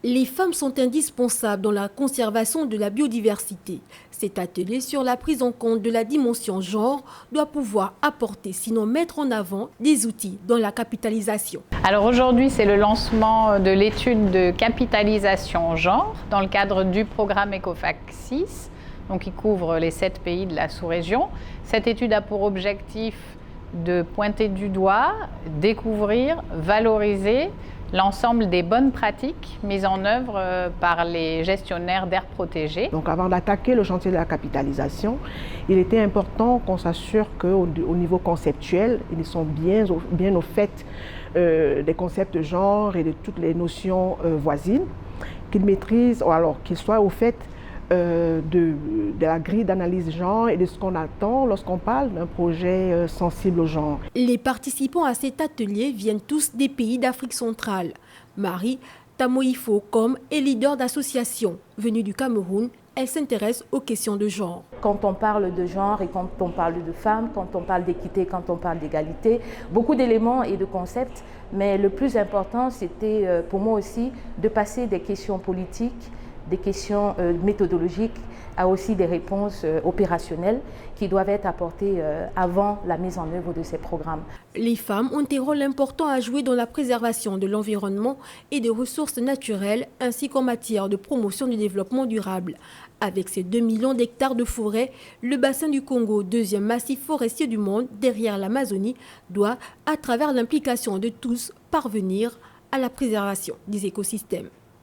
Les femmes sont indispensables dans la conservation de la biodiversité. Cet atelier sur la prise en compte de la dimension genre doit pouvoir apporter, sinon mettre en avant, des outils dans la capitalisation. Alors aujourd'hui, c'est le lancement de l'étude de capitalisation genre dans le cadre du programme ECOFAC 6, donc qui couvre les 7 pays de la sous-région. Cette étude a pour objectif de pointer du doigt, découvrir, valoriser l'ensemble des bonnes pratiques mises en œuvre par les gestionnaires d'aires protégées. Donc avant d'attaquer le chantier de la capitalisation, il était important qu'on s'assure qu'au niveau conceptuel, ils sont bien au fait des concepts genre et de toutes les notions voisines, qu'ils maîtrisent, ou alors qu'ils soient au fait de la grille d'analyse genre et de ce qu'on attend lorsqu'on parle d'un projet sensible au genre. Les participants à cet atelier viennent tous des pays d'Afrique centrale. Marie Tamoïfo Com est leader d'association. Venue du Cameroun, elle s'intéresse aux questions de genre. Quand on parle de genre et quand on parle de femmes, quand on parle d'équité, quand on parle d'égalité, beaucoup d'éléments et de concepts, mais le plus important, c'était pour moi aussi de passer des questions politiques, des questions méthodologiques, à aussi des réponses opérationnelles qui doivent être apportées avant la mise en œuvre de ces programmes. Les femmes ont un rôle important à jouer dans la préservation de l'environnement et des ressources naturelles, ainsi qu'en matière de promotion du développement durable. Avec ses 2 millions d'hectares de forêt, le bassin du Congo, deuxième massif forestier du monde derrière l'Amazonie, doit, à travers l'implication de tous, parvenir à la préservation des écosystèmes.